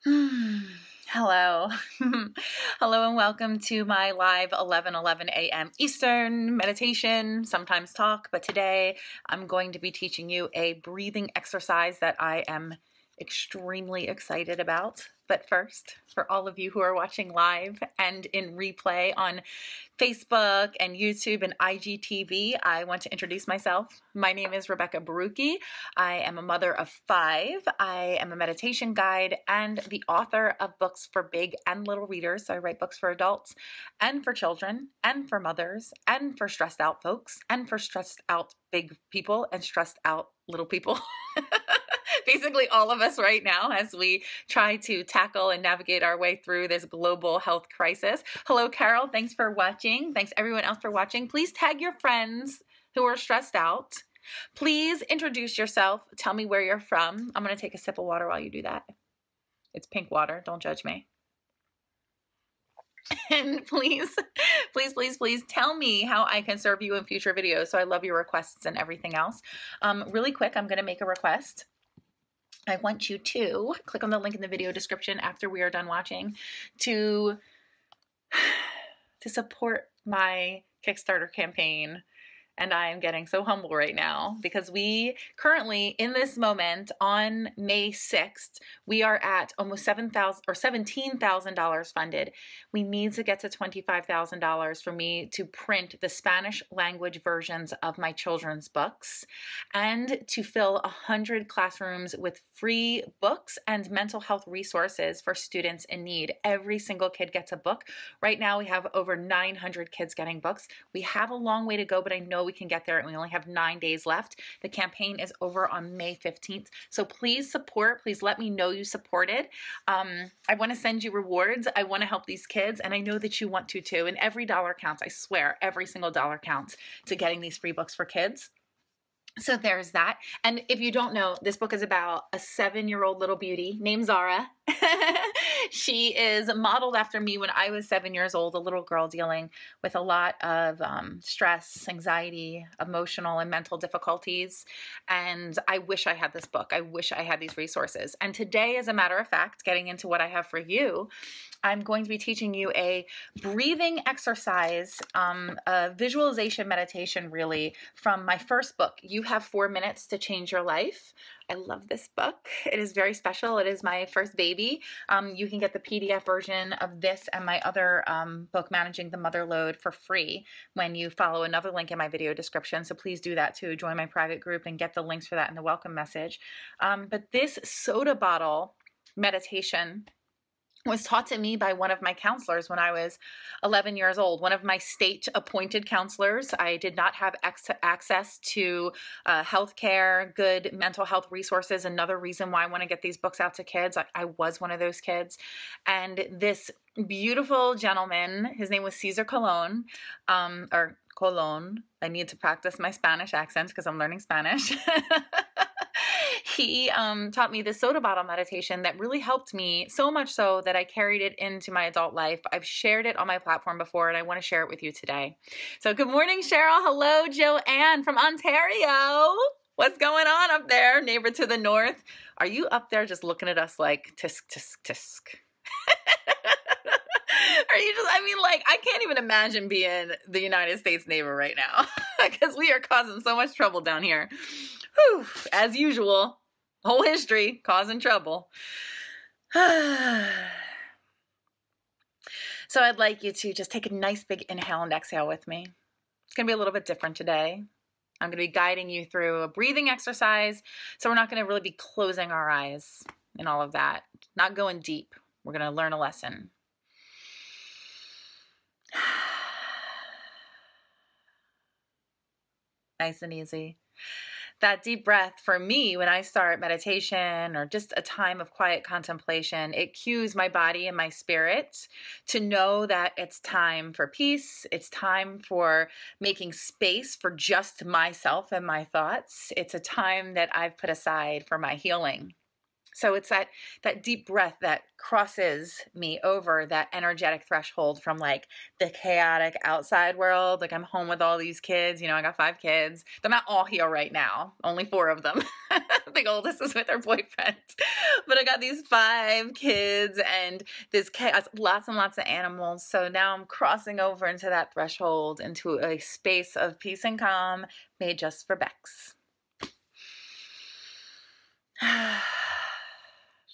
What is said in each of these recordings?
Hello. Hello and welcome to my live 11:11 a.m. Eastern meditation, sometimes talk, but today I'm going to be teaching you a breathing exercise that I am extremely excited about. But first, for all of you who are watching live and in replay on Facebook and YouTube and IGTV, I want to introduce myself. My name is Rebekah Borucki. I am a mother of 5. I am a meditation guide and the author of books for big and little readers. So I write books for adults and for children and for mothers and for stressed out folks and for stressed out big people and stressed out little people. Basically all of us right now as we try to tackle and navigate our way through this global health crisis. Hello, Carol. Thanks for watching. Thanks everyone else for watching. Please tag your friends who are stressed out. Please introduce yourself. Tell me where you're from. I'm going to take a sip of water while you do that. It's pink water. Don't judge me. And please tell me how I can serve you in future videos. So I love your requests and everything else. Really quick, I'm going to make a request. I want you to click on the link in the video description after we are done watching to support my Kickstarter campaign. And I am getting so humble right now because we currently, in this moment, on May 6th, we are at almost $17,000 funded. We need to get to $25,000 for me to print the Spanish language versions of my children's books and to fill 100 classrooms with free books and mental health resources for students in need. Every single kid gets a book. Right now, we have over 900 kids getting books. We have a long way to go, but I know we can get there and we only have 9 days left. The campaign is over on May 15th. So please support, please let me know you supported. I want to send you rewards. I want to help these kids and I know that you want to too. And every dollar counts. I swear, every single dollar counts to getting these free books for kids. So there's that. And if you don't know, this book is about a 7-year-old little beauty named Zara. She is modeled after me when I was 7 years old, a little girl dealing with a lot of stress, anxiety, emotional and mental difficulties. And I wish I had this book. I wish I had these resources. And today, as a matter of fact, getting into what I have for you, I'm going to be teaching you a breathing exercise, a visualization meditation really from my first book, You Have 4 Minutes to Change Your Life. I love this book. It is very special. It is my first baby. You can get the PDF version of this and my other book, Managing the Mother Load, for free when you follow another link in my video description. So please do that too. Join my private group and get the links for that in the welcome message. But this soda bottle meditation was taught to me by one of my counselors when I was 11 years old, one of my state-appointed counselors. I did not have access to healthcare, good mental health resources. Another reason why I want to get these books out to kids. I was one of those kids. And this beautiful gentleman, his name was Cesar Colon, or Colon. I need to practice my Spanish accent because I'm learning Spanish. He taught me the soda bottle meditation that really helped me, so much so that I carried it into my adult life. I've shared it on my platform before, and I want to share it with you today. So good morning, Cheryl. Hello, Joanne from Ontario. What's going on up there, neighbor to the north? Are you up there just looking at us like, tisk, tisk, tisk? Are you just, I mean, like, I can't even imagine being the United States neighbor right now because we are causing so much trouble down here. Whew, as usual, whole history causing trouble. So I'd like you to just take a nice big inhale and exhale with me. It's going to be a little bit different today. I'm going to be guiding you through a breathing exercise. So we're not going to really be closing our eyes and all of that. Not going deep. We're going to learn a lesson. Nice and easy. That deep breath for me, when I start meditation or just a time of quiet contemplation, it cues my body and my spirit to know that it's time for peace. It's time for making space for just myself and my thoughts. It's a time that I've put aside for my healing. So it's that deep breath that crosses me over that energetic threshold from like the chaotic outside world. Like I'm home with all these kids, I got 5 kids. They're not all here right now, only 4 of them. The oldest is with her boyfriend. But I got these 5 kids and this chaos, lots and lots of animals. So now I'm crossing over into that threshold, into a space of peace and calm made just for Bex.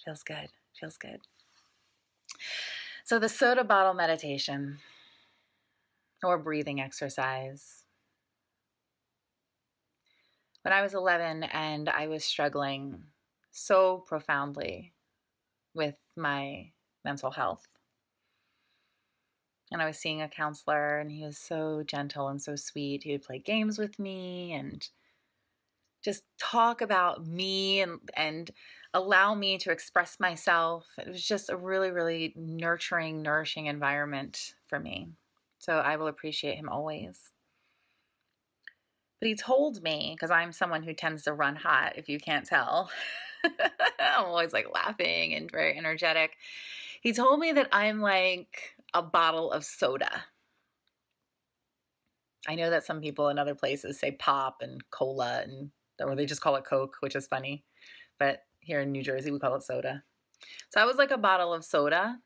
Feels good. Feels good. So the soda bottle meditation or breathing exercise. When I was 11 and I was struggling so profoundly with my mental health, and I was seeing a counselor, and he was so gentle and so sweet. He would play games with me and just talk about me and allow me to express myself. It was just a really, really nurturing, nourishing environment for me. So I will appreciate him always. But he told me, because I'm someone who tends to run hot, if you can't tell. I'm always like laughing and very energetic. He told me that I'm like a bottle of soda. I know that some people in other places say pop and cola, or they just call it Coke, which is funny. But here in New Jersey, we call it soda. So I was like a bottle of soda.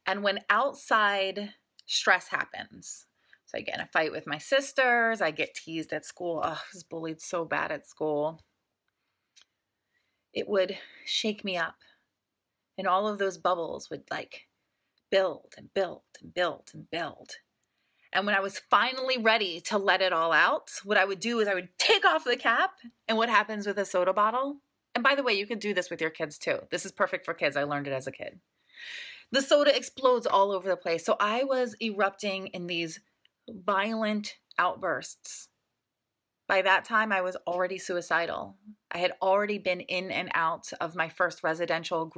And when outside stress happens, so I get in a fight with my sisters, I get teased at school. Oh, I was bullied so bad at school. It would shake me up. And all of those bubbles would like build and build and build and build. And when I was finally ready to let it all out, what I would do is I would take off the cap. And what happens with a soda bottle? And by the way, you could do this with your kids too. This is perfect for kids. I learned it as a kid. The soda explodes all over the place. So I was erupting in these violent outbursts. By that time, I was already suicidal. I had already been in and out of my first residential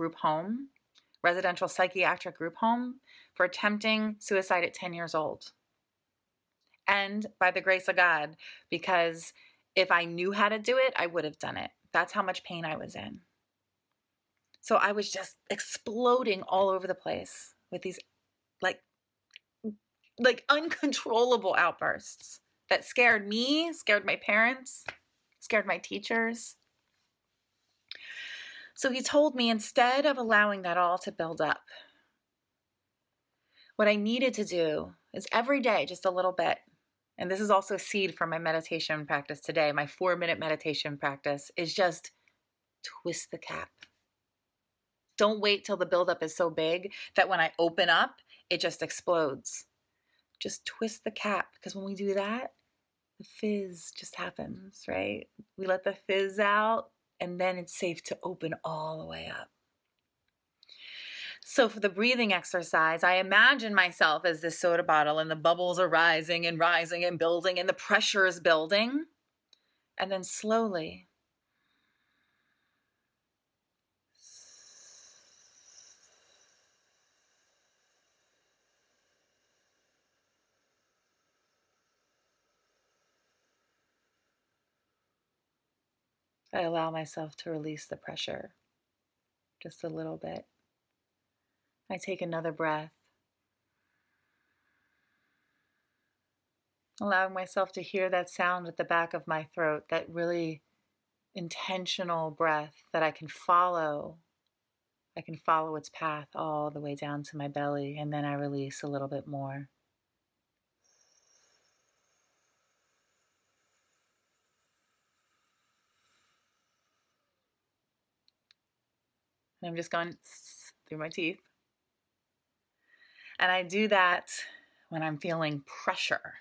psychiatric group home for attempting suicide at 10 years old. And by the grace of God, because if I knew how to do it, I would have done it. That's how much pain I was in. So I was just exploding all over the place with these like uncontrollable outbursts that scared me, scared my parents, scared my teachers. So he told me, instead of allowing that all to build up, what I needed to do is every day, just a little bit. And this is also a seed for my meditation practice today. My 4-minute meditation practice is just twist the cap. Don't wait till the buildup is so big that when I open up, it just explodes. Just twist the cap, because when we do that, the fizz just happens, right? We let the fizz out, and then it's safe to open all the way up. So for the breathing exercise, I imagine myself as this soda bottle, and the bubbles are rising and rising and building, and the pressure is building. And then slowly, I allow myself to release the pressure just a little bit. I take another breath, allowing myself to hear that sound at the back of my throat, that really intentional breath that I can follow. I can follow its path all the way down to my belly, and then I release a little bit more. And I'm just going through my teeth. And I do that when I'm feeling pressure.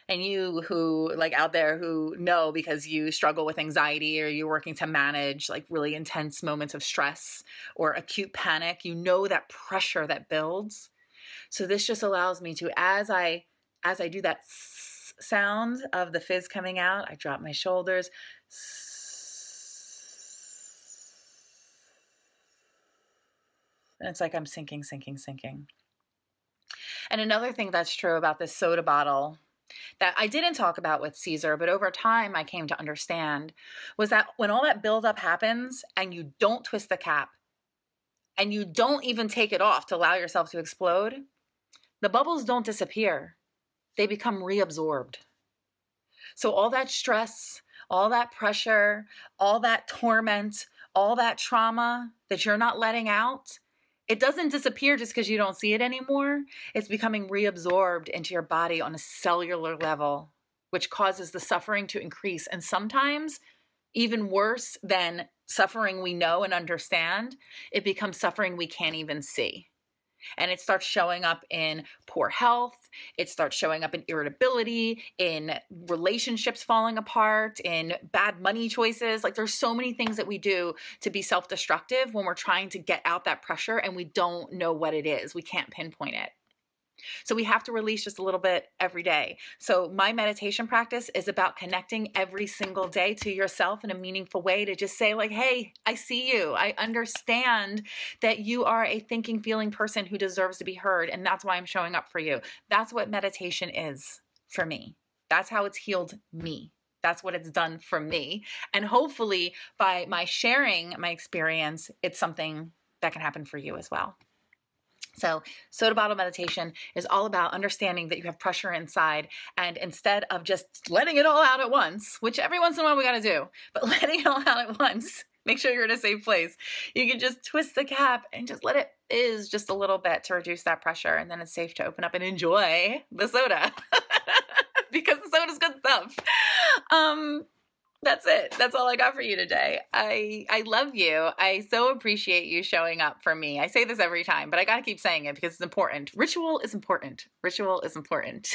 And you who out there who know, because you struggle with anxiety or you're working to manage really intense moments of stress or acute panic, you know that pressure that builds. So this just allows me to, as I do that sound of the fizz coming out, I drop my shoulders. And it's like I'm sinking. And another thing that's true about this soda bottle that I didn't talk about with Caesar, but over time I came to understand, was that when all that buildup happens and you don't twist the cap and you don't even take it off to allow yourself to explode, the bubbles don't disappear. They become reabsorbed. So all that stress, all that pressure, all that torment, all that trauma that you're not letting out, it doesn't disappear just because you don't see it anymore. It's becoming reabsorbed into your body on a cellular level, which causes the suffering to increase. And sometimes, even worse than suffering we know and understand, it becomes suffering we can't even see. And it starts showing up in poor health. It starts showing up in irritability, in relationships falling apart, in bad money choices. Like, there's so many things that we do to be self-destructive when we're trying to get out that pressure and we don't know what it is. We can't pinpoint it. So we have to release just a little bit every day. So my meditation practice is about connecting every single day to yourself in a meaningful way, to just say like, hey, I see you. I understand that you are a thinking, feeling person who deserves to be heard. And that's why I'm showing up for you. That's what meditation is for me. That's how it's healed me. That's what it's done for me. And hopefully by my sharing my experience, it's something that can happen for you as well. So soda bottle meditation is all about understanding that you have pressure inside, and instead of just letting it all out at once, which every once in a while we got to do, but letting it all out at once, make sure you're in a safe place. You can just twist the cap and just let it is just a little bit to reduce that pressure, and then it's safe to open up and enjoy the soda because the soda's good stuff. That's it. That's all I got for you today. I love you. I so appreciate you showing up for me. I say this every time, but I got to keep saying it because it's important. Ritual is important. Ritual is important.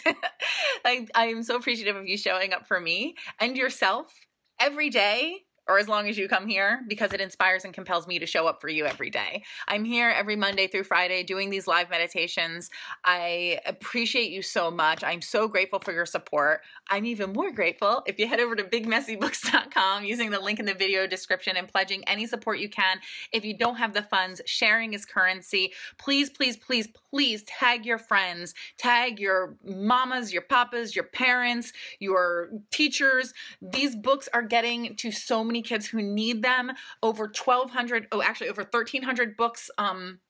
I'm so appreciative of you showing up for me and yourself every day, or as long as you come here, because it inspires and compels me to show up for you every day. I'm here every Monday through Friday doing these live meditations. I appreciate you so much. I'm so grateful for your support. I'm even more grateful if you head over to BigMessyBooks.com using the link in the video description and pledging any support you can. If you don't have the funds, sharing is currency. Please, please, please, please tag your friends, tag your mamas, your papas, your parents, your teachers. These books are getting to so many kids who need them. Over 1,300 books,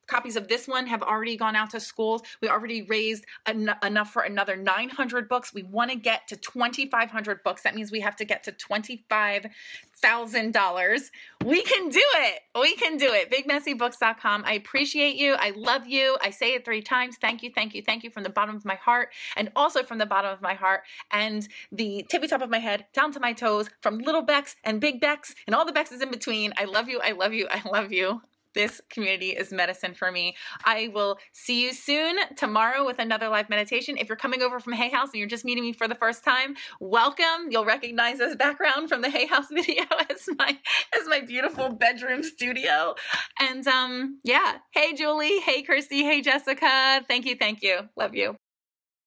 copies of this one have already gone out to schools. We already raised enough for another 900 books. We want to get to 2,500 books. That means we have to get to $25,000. We can do it. We can do it. BigMessyBooks.com. I appreciate you. I love you. I say it 3 times. Thank you, thank you, thank you from the bottom of my heart, and also from the bottom of my heart and the tippy top of my head down to my toes, from little Bex and big Bex and all the Bexes in between. I love you. I love you. I love you. This community is medicine for me. I will see you soon tomorrow with another live meditation. If you're coming over from Hay House and you're just meeting me for the first time, welcome. You'll recognize this background from the Hay House video as my beautiful bedroom studio. And yeah, hey Julie, hey Kirsty, hey Jessica. Thank you, thank you. Love you.